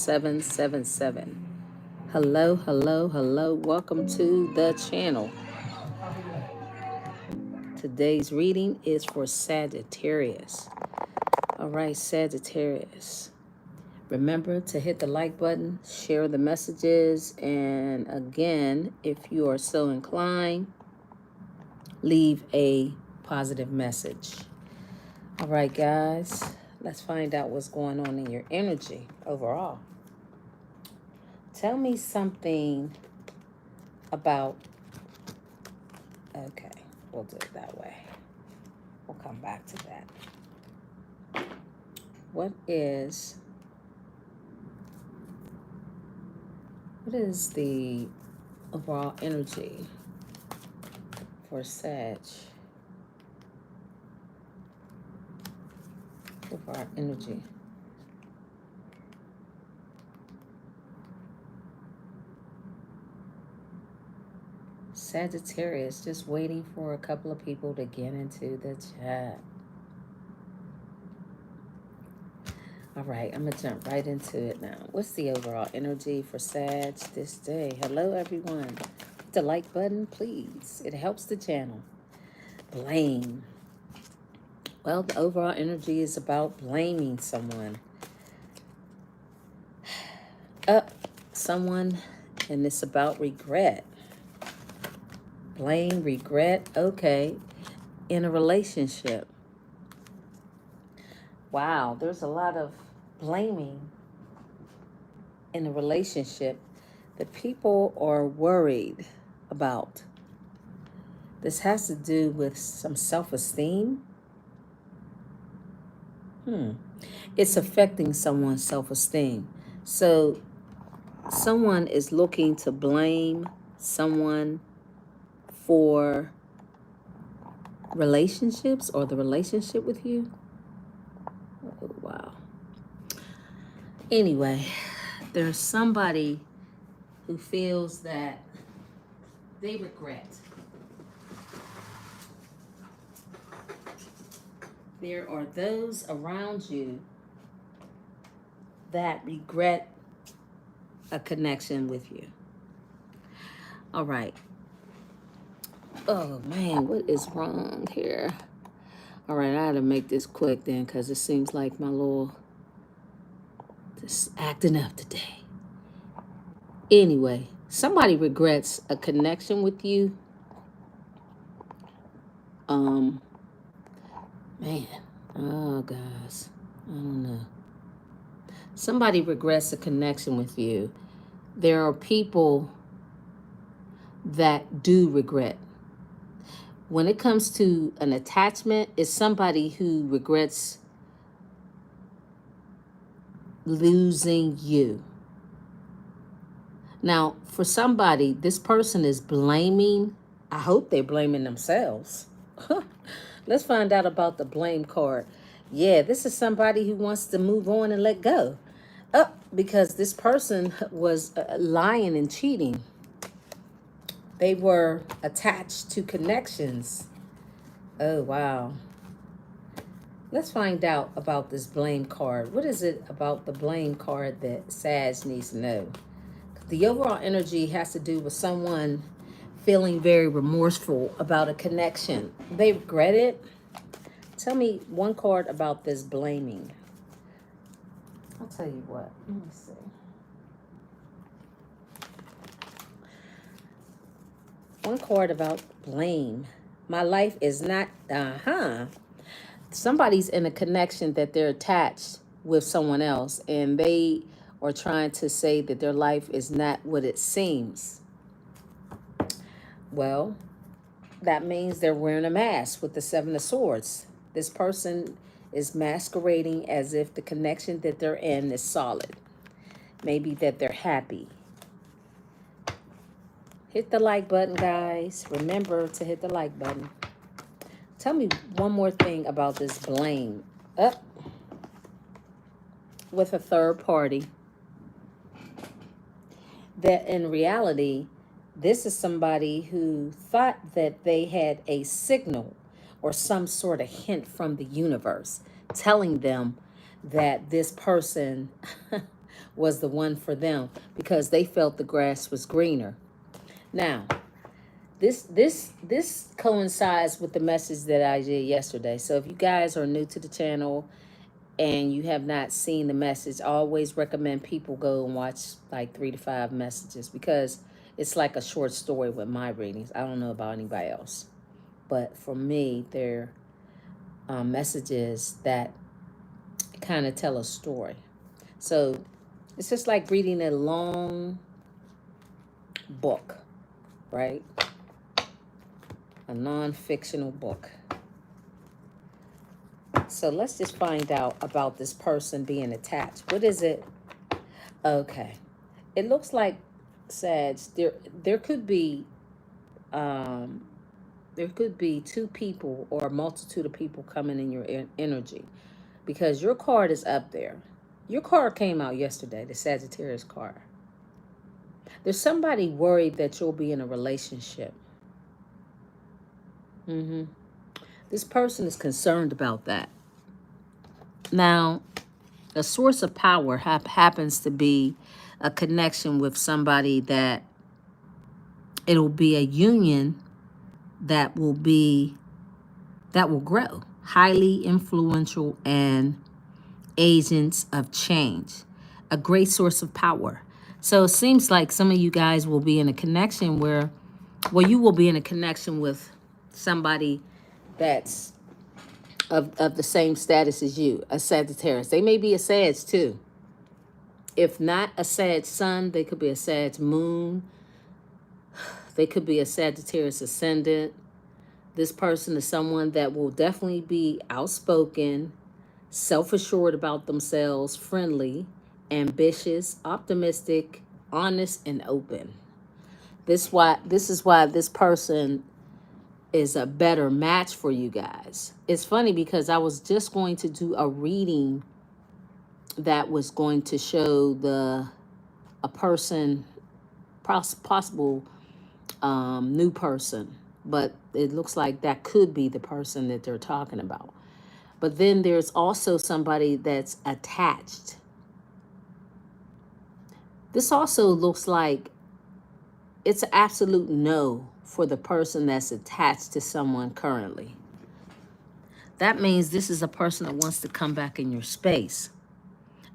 777. Hello, hello, hello. Welcome to the channel. Today's reading is for Sagittarius. All right, Sagittarius. Remember to hit the like button, share the messages, and again, if you are so inclined, leave a positive message. All right, guys, let's find out what's going on in your energy overall. Tell me something about, okay, we'll do it that way. We'll come back to that. What is the overall energy for Sag? Overall energy. Sagittarius, just waiting for a couple of people to get into the chat. All right, I'm going to jump right into it now. What's the overall energy for Sag this day? Hello, everyone. Hit the like button, please. It helps the channel. Blame. Well, the overall energy is about blaming someone. Someone, and it's about regret. Blame, regret, okay. In a relationship. Wow, there's a lot of blaming in a relationship that people are worried about. This has to do with some self-esteem. It's affecting someone's self-esteem. So someone is looking to blame someone for relationships or the relationship with you. Oh, wow. Anyway, there's somebody who feels that they regret. There are those around you that regret a connection with you. All right. Oh, man, what is wrong here? All right, I had to make this quick then because it seems like my little just acting up today. Anyway, somebody regrets a connection with you. Man, oh, guys, I don't know. Somebody regrets a connection with you. There are people that do regret. When it comes to an attachment, it's somebody who regrets losing you. Now, for somebody, this person is blaming. I hope they're blaming themselves. Let's find out about the blame card. Yeah, this is somebody who wants to move on and let go. Because this person was lying and cheating. They were attached to connections. Oh, wow. Let's find out about this blame card. What is it about the blame card that Sag needs to know? The overall energy has to do with someone feeling very remorseful about a connection. They regret it. Tell me one card about this blaming. I'll tell you what. Let me see. One card about blame. My life is not, Somebody's in a connection that they're attached with someone else, and they are trying to say that their life is not what it seems. Well, that means they're wearing a mask with the Seven of Swords. This person is masquerading as if the connection that they're in is solid. Maybe that they're happy. Hit the like button, guys. Remember to hit the like button. Tell me one more thing about this blame. With a third party. That in reality, this is somebody who thought that they had a signal or some sort of hint from the universe telling them that this person was the one for them because they felt the grass was greener. Now, this coincides with the message that I did yesterday. So if you guys are new to the channel and you have not seen the message, I always recommend people go and watch like 3 to 5 messages because it's like a short story with my readings. I don't know about anybody else, but for me, they're messages that kind of tell a story. So it's just like reading a long book, right? A non-fictional book. So let's just find out about this person being attached. What is it? Okay. It looks like, Sag, there could be two people or a multitude of people coming in your energy because your card is up there. Your card came out yesterday, the Sagittarius card. There's somebody worried that you'll be in a relationship. This person is concerned about that. Now, a source of power happens to be a connection with somebody that it'll be a union that will grow. Highly influential and agents of change. A great source of power. So it seems like some of you guys will be in a connection you will be in a connection with somebody that's of the same status as you, a Sagittarius. They may be a Sag too. If not a Sag sun, they could be a Sag moon. They could be a Sagittarius ascendant. This person is someone that will definitely be outspoken, self-assured about themselves, friendly, ambitious, optimistic, honest, and open. This is why this person is a better match for you guys. It's funny because I was just going to do a reading that was going to show a person, possible new person, but it looks like that could be the person that they're talking about. But then there's also somebody that's attached. This also looks like it's an absolute no for the person that's attached to someone currently. That means this is a person that wants to come back in your space.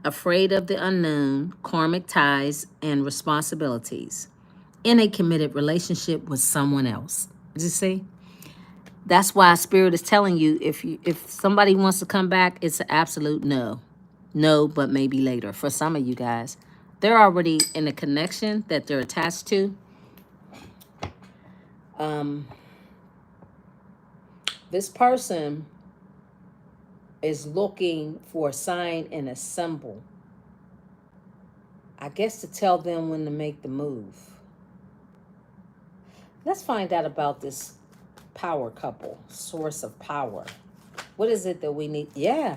Afraid of the unknown, karmic ties, and responsibilities. In a committed relationship with someone else. You see? That's why Spirit is telling you if somebody wants to come back, it's an absolute no. No, but maybe later. For some of you guys, they're already in a connection that they're attached to. This person is looking for a sign and a symbol, I guess, to tell them when to make the move. Let's find out about this power couple, source of power. What is it that we need? Yeah,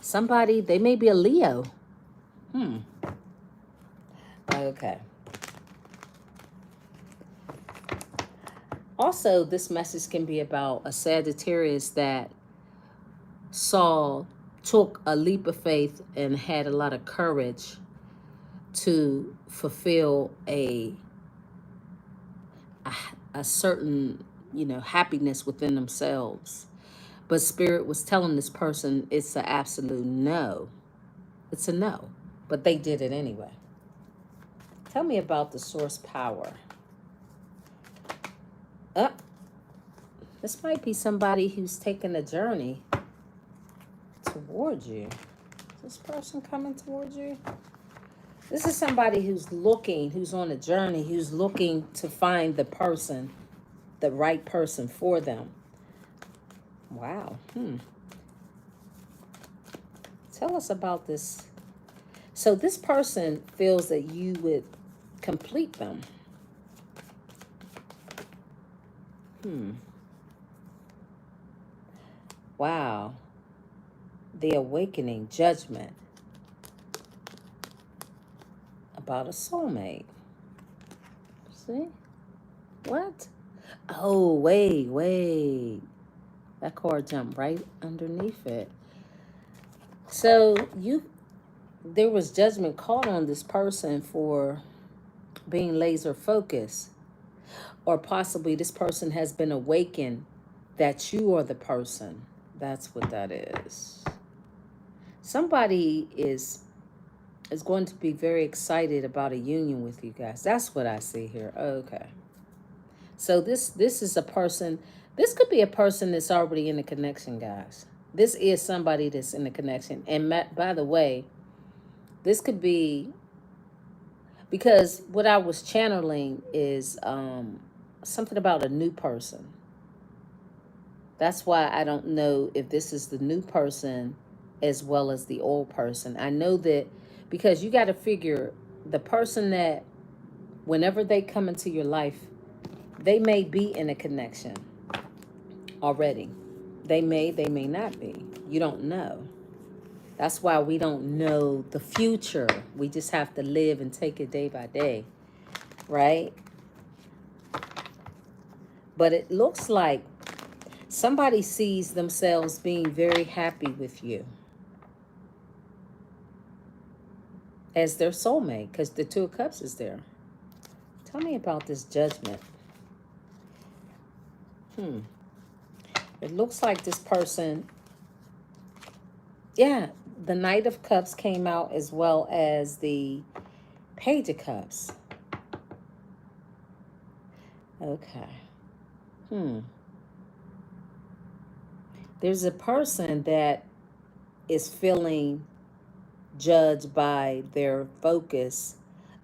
somebody, they may be a Leo. Okay. Also, this message can be about a Sagittarius that took a leap of faith and had a lot of courage to fulfill a certain, happiness within themselves. But Spirit was telling this person it's an absolute no. It's a no. But they did it anyway. Tell me about the source power. This might be somebody who's taking a journey towards you. Is this person coming towards you? This is somebody who's on a journey, who's looking to find the right person for them. Wow. Tell us about this. So this person feels that you would complete them. Wow. The awakening, judgment. About a soulmate. See? What? Oh, wait. That card jumped right underneath it. So there was judgment called on this person for being laser focused, or possibly this person has been awakened that you are the person. That's what that is. Somebody is going to be very excited about a union with you guys. That's what I see here. Okay. So this is a person, this could be a person that's already in a connection, guys. This is somebody that's in a connection. And by the way, this could be, because what I was channeling is something about a new person. That's why I don't know if this is the new person as well as the old person. I know that because you got to figure the person that whenever they come into your life, they may be in a connection already. They may not be. You don't know. That's why we don't know the future. We just have to live and take it day by day, right? But it looks like somebody sees themselves being very happy with you as their soulmate, because the Two of Cups is there. Tell me about this judgment. It looks like this person, yeah, the Knight of Cups came out as well as the Page of Cups. Okay. There's a person that is feeling judged by their focus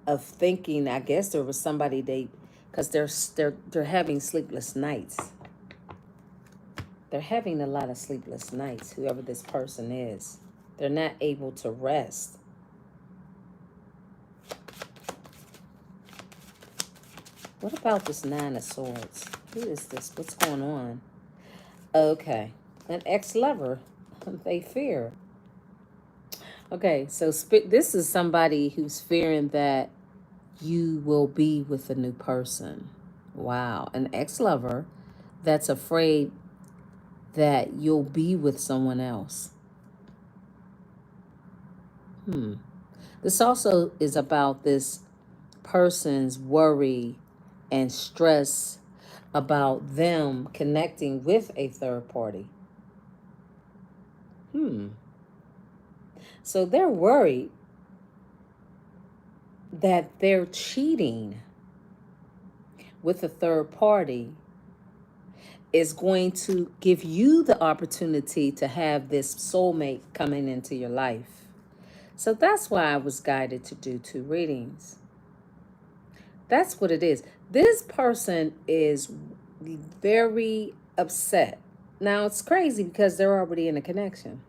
of thinking. I guess there was somebody because they're having sleepless nights. They're having a lot of sleepless nights. Whoever this person is, they're not able to rest. What about this Nine of Swords? Who is this? What's going on? Okay, an ex-lover. They fear. Okay, so this is somebody who's fearing that you will be with a new person. Wow, an ex-lover that's afraid that you'll be with someone else. This also is about this person's worry and stress about them connecting with a third party. So they're worried that they're cheating with a third party is going to give you the opportunity to have this soulmate coming into your life. So that's why I was guided to do 2 readings. That's what it is. This person is very upset. Now, it's crazy because they're already in a connection.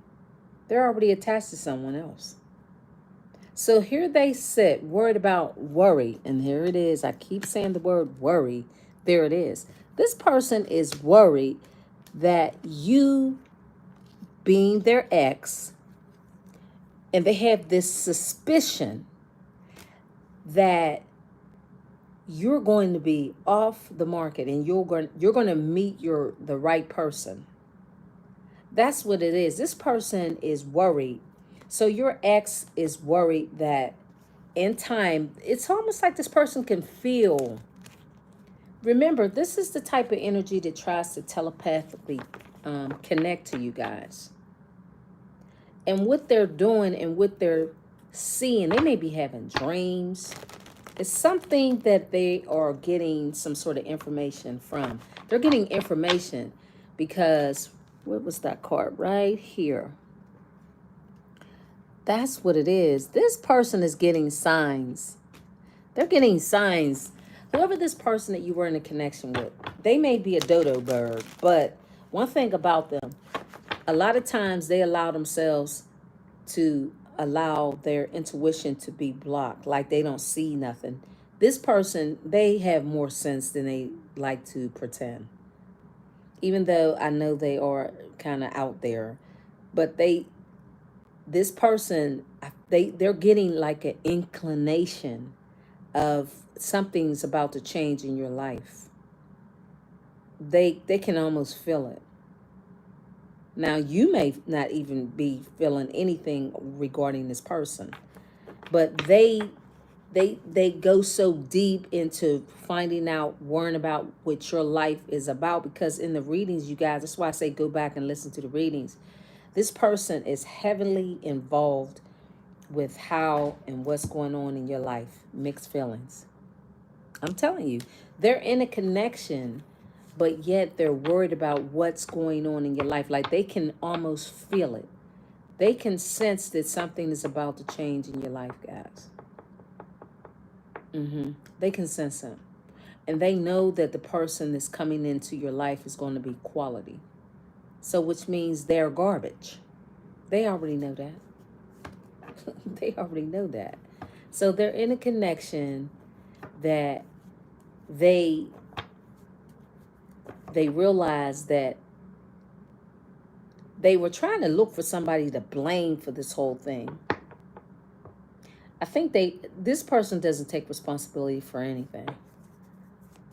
They're already attached to someone else. So here they sit, worried about worry. And here it is. I keep saying the word worry. There it is. This person is worried that you, being their ex, and they have this suspicion that you're going to be off the market and you're going to meet the right person. That's what it is. This person is worried. So your ex is worried that in time, it's almost like this person can feel. Remember, this is the type of energy that tries to telepathically connect to you guys. And what they're doing and what they're seeing, they may be having dreams. It's something that they are getting some sort of information from. They're getting information because, what was that card right here? That's what it is. This person is getting signs. They're getting signs. Whoever this person that you were in a connection with, they may be a dodo bird, but one thing about them, a lot of times they allow themselves to allow their intuition to be blocked, like they don't see nothing. This person, they have more sense than they like to pretend. Even though I know they are kind of out there, but this person, they're getting like an inclination of something's about to change in your life. They can almost feel it. Now, you may not even be feeling anything regarding this person, but they go so deep into finding out, worrying about what your life is about. Because in the readings, you guys, that's why I say go back and listen to the readings. This person is heavily involved with how and what's going on in your life. Mixed feelings. I'm telling you, they're in a connection, but yet they're worried about what's going on in your life. Like they can almost feel it. They can sense that something is about to change in your life, guys. They can sense it. And they know that the person that's coming into your life is going to be quality. So, which means they're garbage. They already know that. They already know that. So, they're in a connection that they realize that they were trying to look for somebody to blame for this whole thing. I think this person doesn't take responsibility for anything.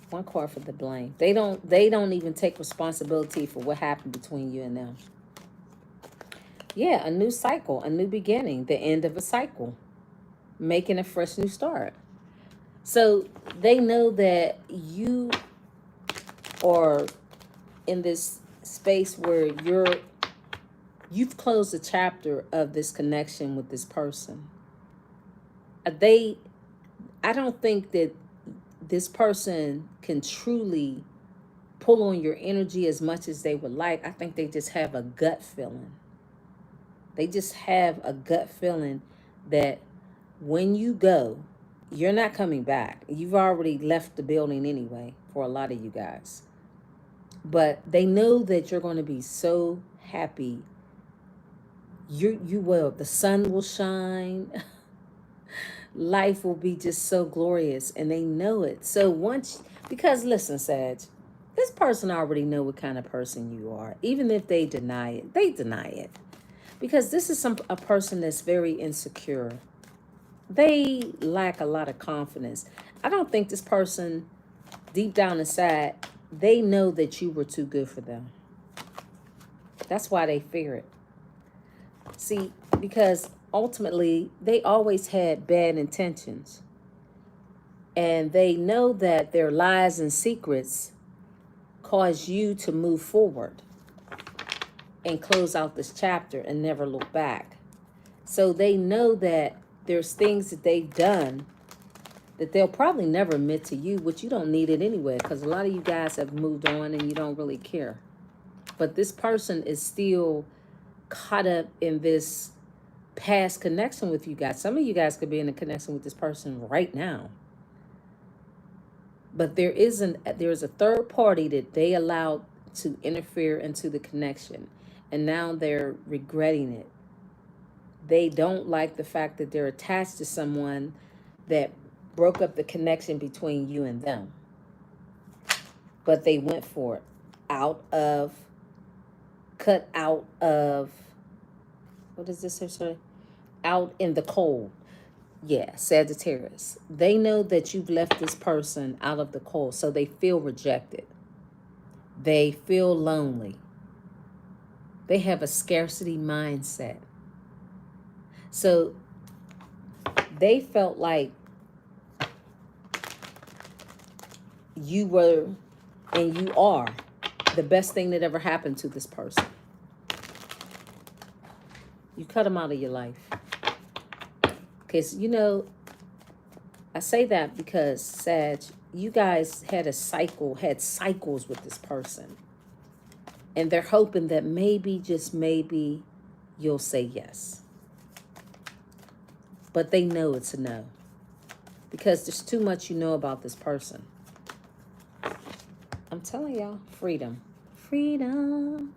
One card for the blame. They don't even take responsibility for what happened between you and them. Yeah, a new cycle, a new beginning, the end of a cycle, making a fresh new start. So they know that you are in this space where you've closed a chapter of this connection with this person. I don't think that this person can truly pull on your energy as much as they would like. I think they just have a gut feeling. They just have a gut feeling that when you go, you're not coming back. You've already left the building anyway for a lot of you guys. But they know that you're going to be so happy. You will. The sun will shine. Life will be just so glorious, and they know it. So because listen, Sag, this person already know what kind of person you are. Even if they deny it, they deny it. Because this is a person that's very insecure. They lack a lot of confidence. I don't think this person, deep down inside, they know that you were too good for them. That's why they fear it. See, because ultimately, they always had bad intentions. And they know that their lies and secrets cause you to move forward and close out this chapter and never look back. So they know that there's things that they've done that they'll probably never admit to you, which you don't need it anyway, because a lot of you guys have moved on and you don't really care. But this person is still caught up in this past connection with you guys. Some of you guys could be in a connection with this person right now. But there's a third party that they allowed to interfere into the connection. And now they're regretting it. They don't like the fact that they're attached to someone that broke up the connection between you and them. But they went for it. Cut out of, what is this? Sorry? Out in the cold. Yeah, Sagittarius. They know that you've left this person out of the cold, so they feel rejected. They feel lonely. They have a scarcity mindset. So they felt like you were, and you are, the best thing that ever happened to this person. You cut them out of your life. Because, I say that because, Sag, you guys had cycles with this person. And they're hoping that maybe, just maybe, you'll say yes. But they know it's a no. Because there's too much you know about this person. I'm telling y'all, freedom. Freedom.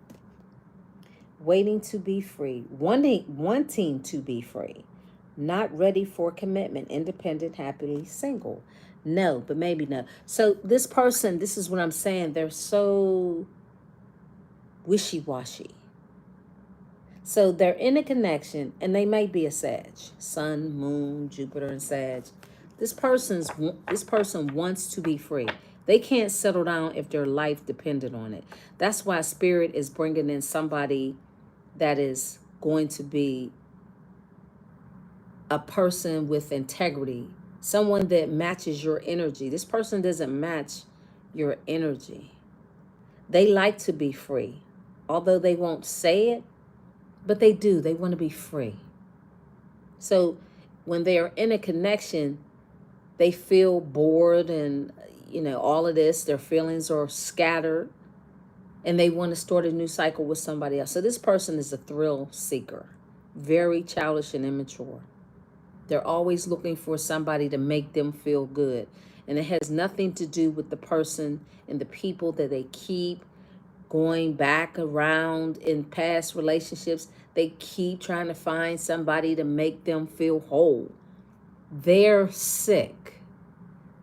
Waiting to be free. Wanting to be free. Not ready for commitment. Independent, happily single. No, but maybe no. So this person, this is what I'm saying. They're so wishy-washy. So they're in a connection, and they may be a Sag. Sun, Moon, Jupiter, and Sag. This person wants to be free. They can't settle down if their life depended on it. That's why Spirit is bringing in somebody that is going to be a person with integrity, someone that matches your energy. This person doesn't match your energy. They like to be free, although they won't say it, but they do. They want to be free. So when they are in a connection, they feel bored and, all of this. Their feelings are scattered and they want to start a new cycle with somebody else. So this person is a thrill seeker, very childish and immature. They're always looking for somebody to make them feel good. And it has nothing to do with the person and the people that they keep going back around in past relationships. They keep trying to find somebody to make them feel whole. They're sick.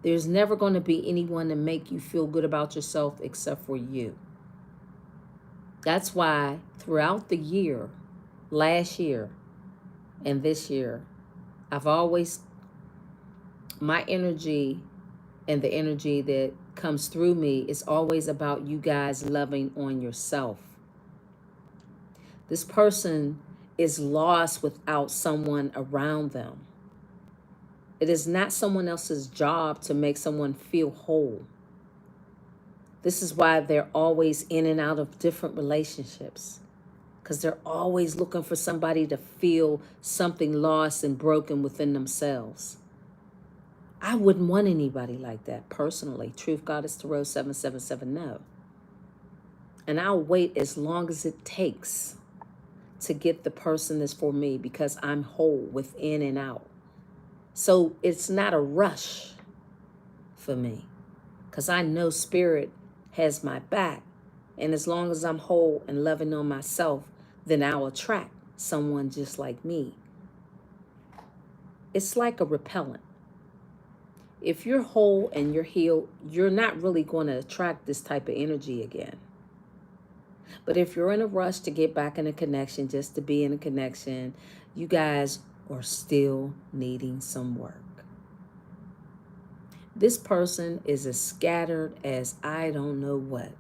There's never going to be anyone to make you feel good about yourself except for you. That's why throughout the year, last year and this year, my energy and the energy that comes through me is always about you guys loving on yourself. This person is lost without someone around them. It is not someone else's job to make someone feel whole. This is why they're always in and out of different relationships, because they're always looking for somebody to feel something lost and broken within themselves. I wouldn't want anybody like that personally. Truth Goddess Tarot 777, no. And I'll wait as long as it takes to get the person that's for me, because I'm whole within and out. So it's not a rush for me, because I know Spirit has my back. And as long as I'm whole and loving on myself, then I'll attract someone just like me. It's like a repellent. If you're whole and you're healed, you're not really going to attract this type of energy again. But if you're in a rush to get back in a connection, just to be in a connection, you guys are still needing some work. This person is as scattered as I don't know what.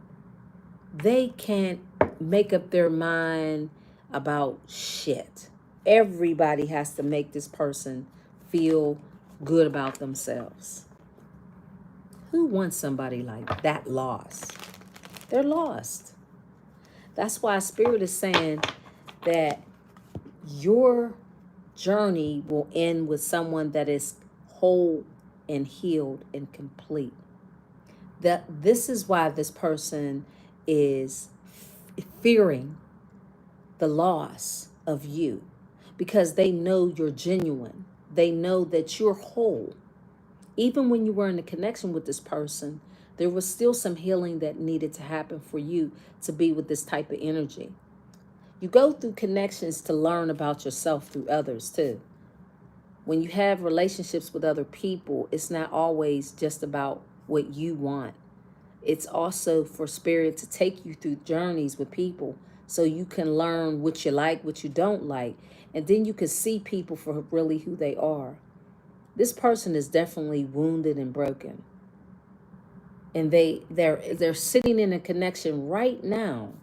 They can't make up their mind about shit. Everybody has to make this person feel good about themselves. Who wants somebody like that lost? They're lost. That's why Spirit is saying that your journey will end with someone that is whole and healed and complete. This is why this person is fearing the loss of you, because they know you're genuine. They know that you're whole. Even when you were in a connection with this person, there was still some healing that needed to happen for you to be with this type of energy. You go through connections to learn about yourself through others too. When you have relationships with other people, it's not always just about what you want. It's also for Spirit to take you through journeys with people so you can learn what you like, what you don't like, and then you can see people for really who they are. This person is definitely wounded and broken. And they're sitting in a connection right now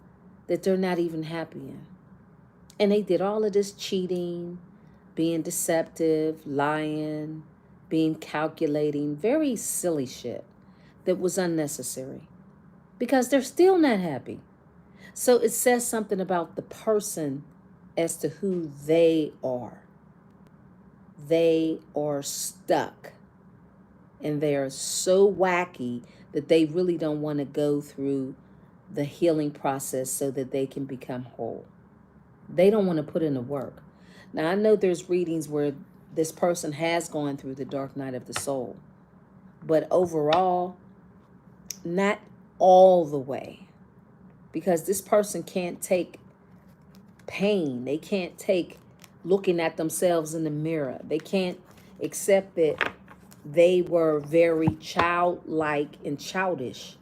that they're not even happy in. And they did all of this cheating, being deceptive, lying, being calculating, very silly shit that was unnecessary, because they're still not happy. So it says something about the person as to who they are. They are stuck. And they are so wacky that they really don't want to go through the healing process so that they can become whole. They don't want to put in the work. Now, I know there's readings where this person has gone through the dark night of the soul, but overall, not all the way, because this person can't take pain. They can't take looking at themselves in the mirror. They can't accept that they were very childlike and childish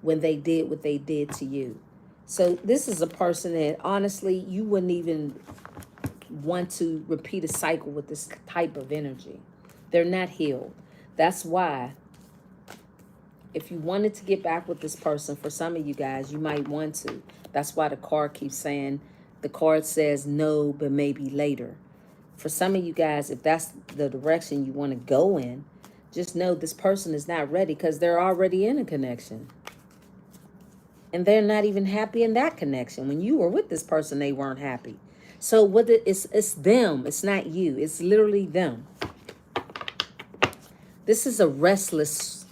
when they did what they did to you. So this is a person that honestly you wouldn't even want to repeat a cycle with this type of energy. They're not healed. That's why if you wanted to get back with this person, for some of you guys, you might want to. That's why the card keeps saying The card says no, but maybe later. For some of you guys, if that's the direction you want to go in, just know this person is not ready because they're already in a connection. And they're not even happy in that connection. When you were with this person, they weren't happy. So it's them. It's not you. It's literally them. This is a restless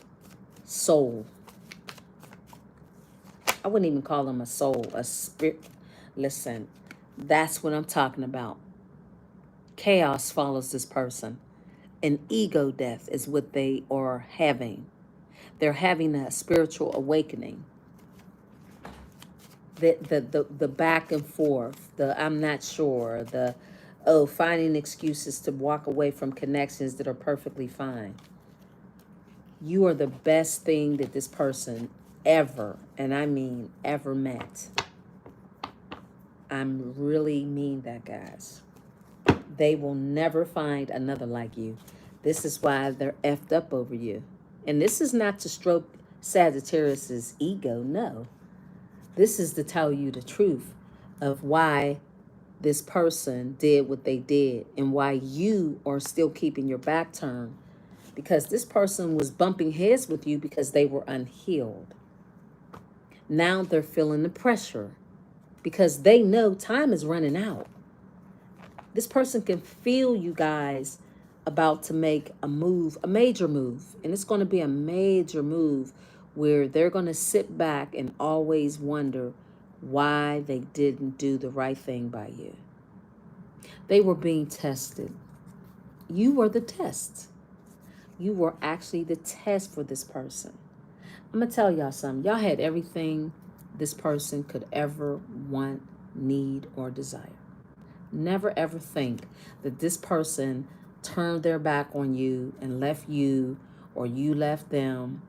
soul. I wouldn't even call them a soul, a spirit. Listen, that's what I'm talking about. Chaos follows this person. An ego death is what they are having. They're having a spiritual awakening. The back and forth, the I'm not sure, the finding excuses to walk away from connections that are perfectly fine. You are the best thing that this person ever, and I mean ever met. I really mean that, guys. They will never find another like you. This is why they're effed up over you. And this is not to stroke Sagittarius's ego, no. This is to tell you the truth of why this person did what they did and why you are still keeping your back turned. Because this person was bumping heads with you because they were unhealed. Now they're feeling the pressure because they know time is running out. This person can feel you guys about to make a move, a major move. And it's going to be a major move where they're going to sit back and always wonder why they didn't do the right thing by you. They were being tested. You were the test. You were actually the test for this person. I'm going to tell y'all something. Y'all had everything this person could ever want, need, or desire. Never ever think that this person turned their back on you and left you, or you left them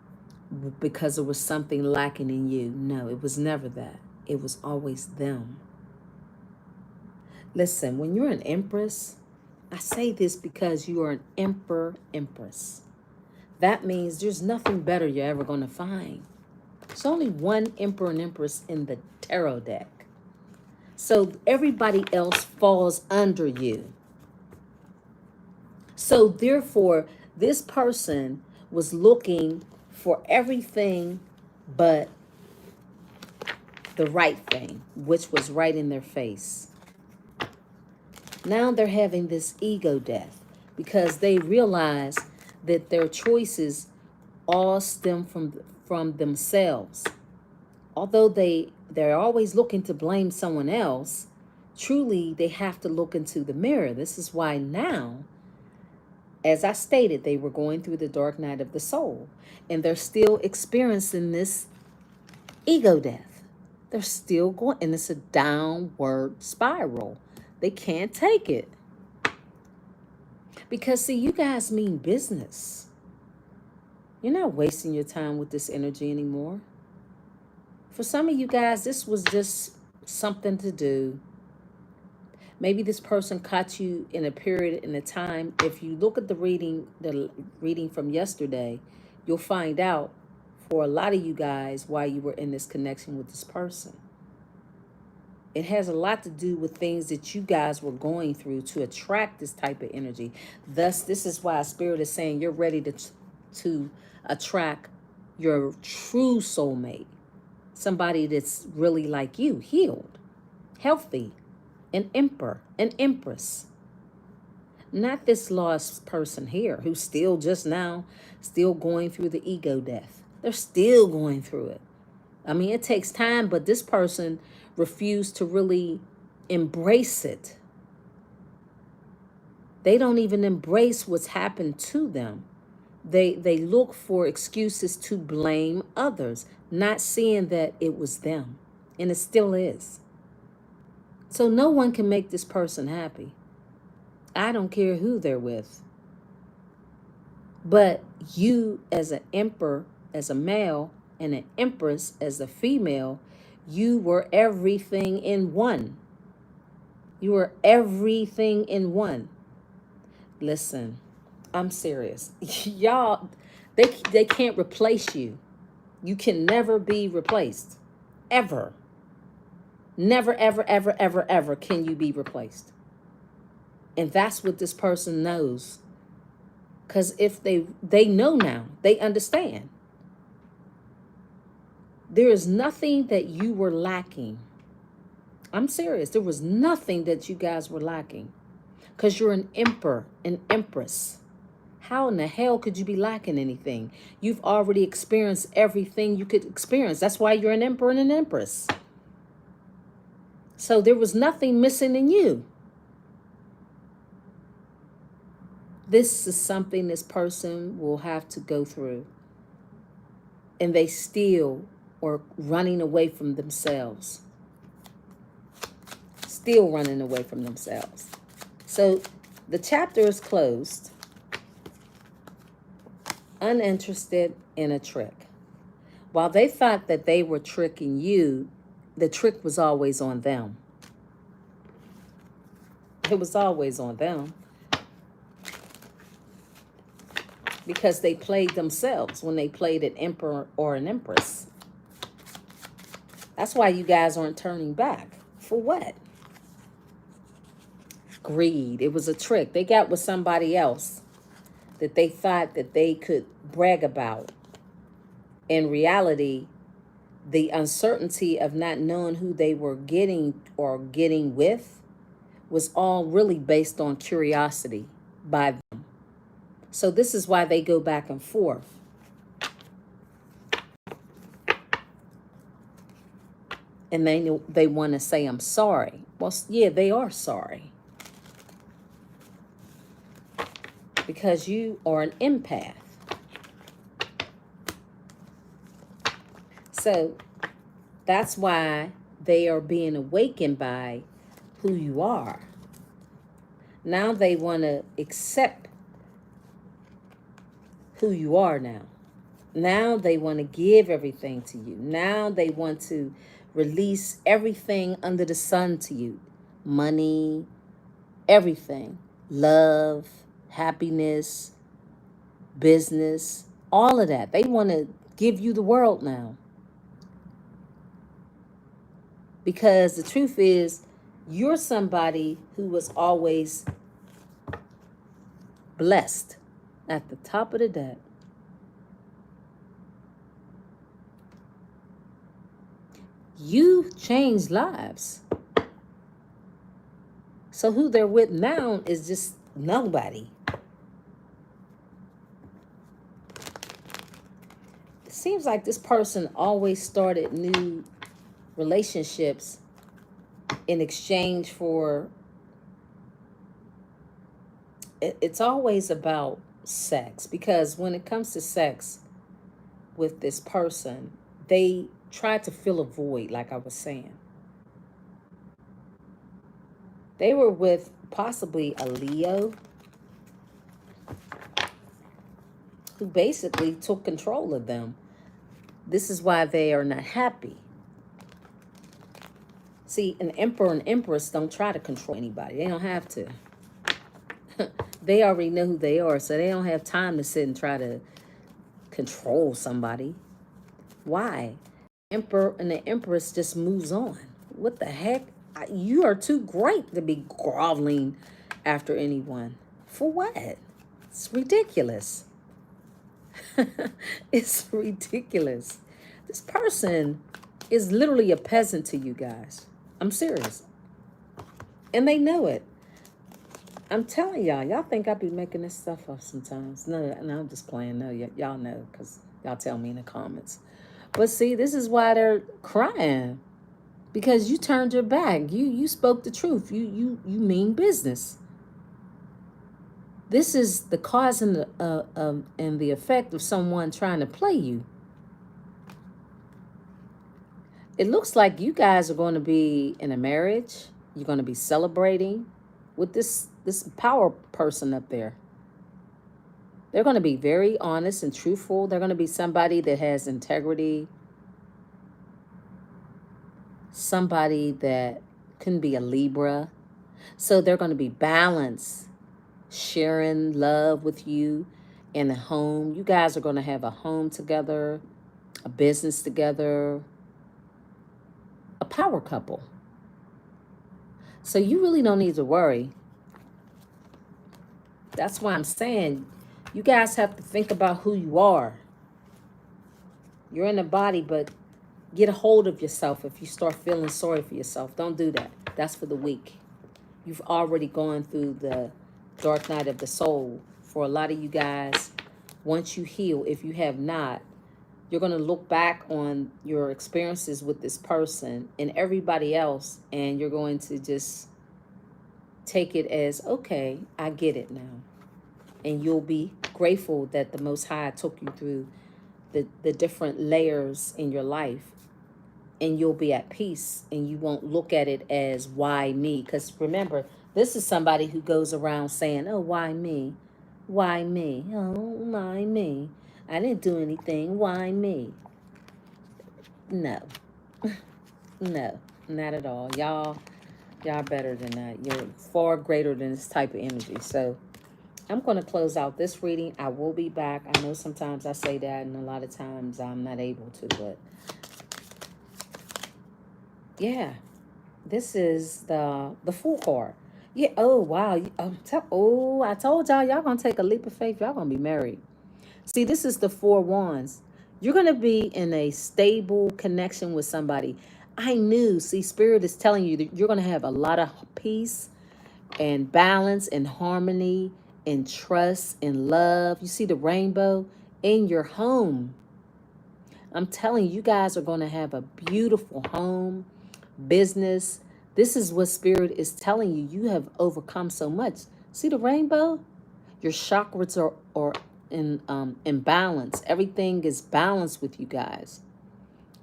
because there was something lacking in you. No, it was never that. It was always them. Listen, when you're an empress, I say this because you are an empress. That means there's nothing better you're ever going to find. There's only one emperor and empress in the tarot deck. So everybody else falls under you. So therefore, this person was looking for everything but the right thing, which was right in their face. Now they're having this ego death because they realize that their choices all stem from themselves. Although they're always looking to blame someone else, truly they have to look into the mirror. This is why now, as I stated, they were going through the dark night of the soul, and they're still experiencing this ego death. They're still going, and it's a downward spiral. They can't take it. Because, see, you guys mean business. You're not wasting your time with this energy anymore. For some of you guys, this was just something to do. Maybe this person caught you in a period, in a time. If you look at the reading from yesterday, you'll find out for a lot of you guys why you were in this connection with this person. It has a lot to do with things that you guys were going through to attract this type of energy. Thus, this is why Spirit is saying you're ready to attract your true soulmate. Somebody that's really like you, healed, healthy, an emperor, an empress. Not this lost person here who's still just now, still going through the ego death. They're still going through it. I mean, it takes time, but this person refused to really embrace it. They don't even embrace what's happened to them. They look for excuses to blame others, not seeing that it was them, and it still is. So no one can make this person happy. I don't care who they're with. But you as an emperor, as a male, and an empress as a female, you were everything in one. You were everything in one. Listen, I'm serious. Y'all, they can't replace you. You can never be replaced. Ever. Never, ever, ever, ever, ever can you be replaced. And that's what this person knows. Because if they know now, they understand. There is nothing that you were lacking. I'm serious. There was nothing that you guys were lacking. Because you're an emperor, an empress. How in the hell could you be lacking anything? You've already experienced everything you could experience. That's why you're an emperor and an empress. So there was nothing missing in you. This is something this person will have to go through. And they still are running away from themselves. Still running away from themselves. So the chapter is closed. Uninterested in a trick. While they thought that they were tricking you, the trick was always on them. It was always on them. Because they played themselves when they played an emperor or an empress. That's why you guys aren't turning back. For what? Greed. It was a trick. They got with somebody else that they thought that they could brag about. In reality, the uncertainty of not knowing who they were getting or getting with was all really based on curiosity by them. So this is why they go back and forth. And they want to say, I'm sorry. Well, yeah, they are sorry. Because you are an empath. So that's why they are being awakened by who you are. Now they want to accept who you are now. Now they want to give everything to you. Now they want to release everything under the sun to you. Money, everything. Love, happiness, business, all of that. They want to give you the world now. Because the truth is, you're somebody who was always blessed at the top of the deck. You changed lives. So who they're with now is just nobody. It seems like this person always started new relationships in exchange for, it's always about sex. Because when it comes to sex with this person, they try to fill a void, like I was saying. They were with possibly a Leo who basically took control of them. This is why they are not happy. See, an emperor and empress don't try to control anybody. They don't have to. They already know who they are, so they don't have time to sit and try to control somebody. Why? Emperor and the empress just moves on. What the heck? You are too great to be groveling after anyone. For what? It's ridiculous. It's ridiculous. This person is literally a peasant to you guys. I'm serious. And they know it. I'm telling y'all, y'all think I be making this stuff up sometimes. No, I'm just playing. No, y'all know, because y'all tell me in the comments. But see, this is why they're crying. Because you turned your back. You spoke the truth. You mean business. This is the cause and the effect of someone trying to play you. It looks like you guys are going to be in a marriage. You're going to be celebrating with this power person up there. They're going to be very honest and truthful. They're going to be somebody that has integrity. Somebody that can be a Libra. So they're going to be balanced, sharing love with you in a home. You guys are going to have a home together, a business together, a power couple. So you really don't need to worry. That's why I'm saying you guys have to think about who you are. You're in a body, but get a hold of yourself if you start feeling sorry for yourself. Don't do that. That's for the weak. You've already gone through the dark night of the soul. For a lot of you guys, once you heal, if you have not, you're going to look back on your experiences with this person and everybody else, and you're going to just take it as, okay, I get it now. And you'll be grateful that the Most High took you through the different layers in your life, and you'll be at peace, and you won't look at it as why me. Because remember, this is somebody who goes around saying, oh, why me? Why me? Oh, why me? I didn't do anything. Why me? No. No, not at all. Y'all better than that. You're far greater than this type of energy. So I'm going to close out this reading. I will be back. I know sometimes I say that, and a lot of times I'm not able to, but yeah, this is the Fool card. Yeah. Oh wow. I told y'all gonna take a leap of faith. Y'all gonna be married. See, this is the Four Wands. You're gonna be in a stable connection with somebody. I knew. See, Spirit is telling you that you're gonna have a lot of peace and balance and harmony and trust and love. You see the rainbow in your home. I'm telling you, you guys are going to have a beautiful home, business. This is what Spirit is telling you. You have overcome so much. See the rainbow? Your chakras are in balance. Everything is balanced with you guys.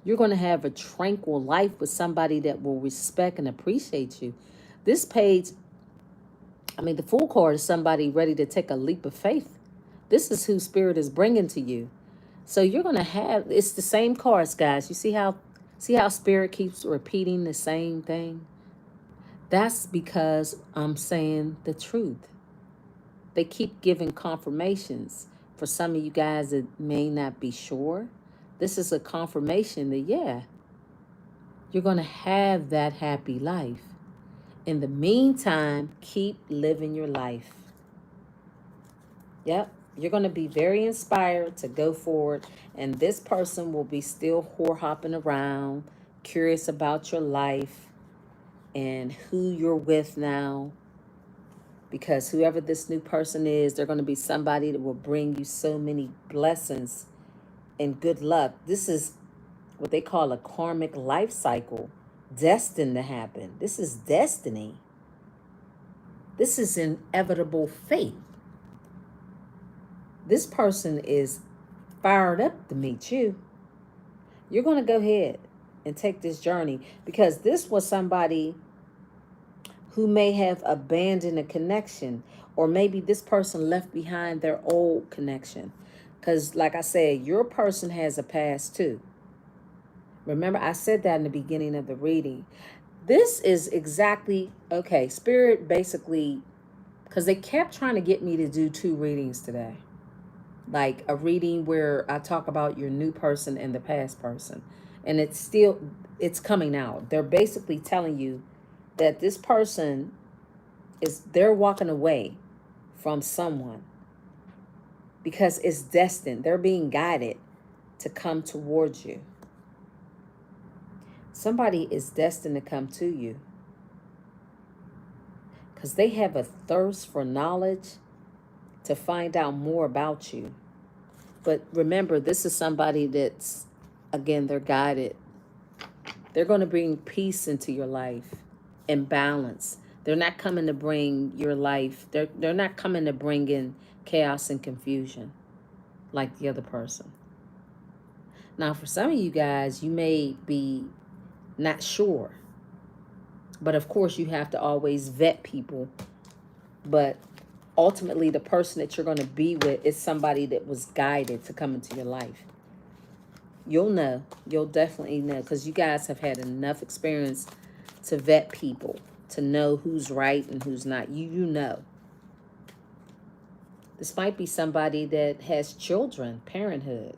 You're going to have a tranquil life with somebody that will respect and appreciate you. This page, the Fool card is somebody ready to take a leap of faith. This is who Spirit is bringing to you. So you're going to have, it's the same cards, guys. You see how Spirit keeps repeating the same thing? That's because I'm saying the truth. They keep giving confirmations. For some of you guys that may not be sure, this is a confirmation that, yeah, you're going to have that happy life. In the meantime, keep living your life. Yep. You're going to be very inspired to go forward. And this person will be still whore hopping around, curious about your life and who you're with now. Because whoever this new person is, they're going to be somebody that will bring you so many blessings and good luck. This is what they call a karmic life cycle, destined to happen. This is destiny. This is inevitable fate. This person is fired up to meet you. You're going to go ahead and take this journey, because this was somebody who may have abandoned a connection, or maybe this person left behind their old connection. Because like I said, your person has a past too. Remember, I said that in the beginning of the reading. This is exactly, okay, Spirit basically, because they kept trying to get me to do 2 readings today. Like a reading where I talk about your new person and the past person. And it's coming out. They're basically telling you that this person they're walking away from someone because it's destined. They're being guided to come towards you. Somebody is destined to come to you because they have a thirst for knowledge to find out more about you. But remember, this is somebody that's, again, they're guided. They're going to bring peace into your life and balance. They're not coming to bring your life. They're not coming to bring in chaos and confusion like the other person. Now, for some of you guys, you may be not sure. But of course, you have to always vet people. But ultimately, the person that you're going to be with is somebody that was guided to come into your life. You'll know. You'll definitely know, because you guys have had enough experience to vet people, to know who's right and who's not. You know. This might be somebody that has children, parenthood.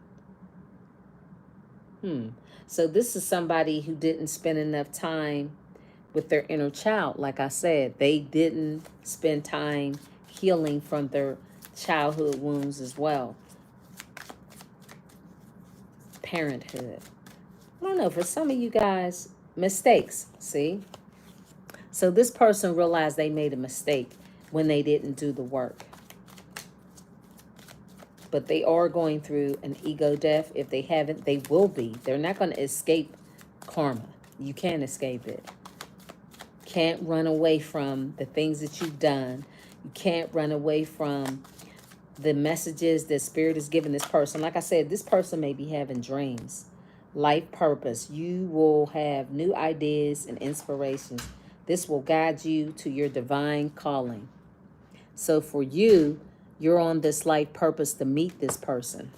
So this is somebody who didn't spend enough time with their inner child. Like I said, they didn't spend time healing from their childhood wounds as well. Parenthood. I don't know, for some of you guys, mistakes, see? So this person realized they made a mistake when they didn't do the work. But they are going through an ego death. If they haven't, they will be. They're not going to escape karma. You can't escape it. Can't run away from the things that you've done. You can't run away from the messages that Spirit is giving this person. Like I said, this person may be having dreams, life purpose. You will have new ideas and inspirations. This will guide you to your divine calling. So for you, you're on this life purpose to meet this person.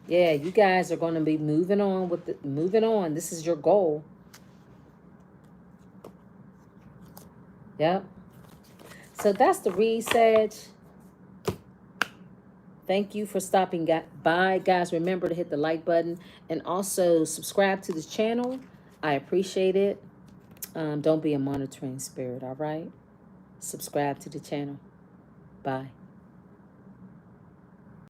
Yeah, you guys are going to be moving on with moving on. This is your goal. Yep. So that's the read, Sag. Thank you for stopping by. Guys, remember to hit the like button and also subscribe to the channel. I appreciate it. Don't be a monitoring spirit, all right? Subscribe to the channel. Bye.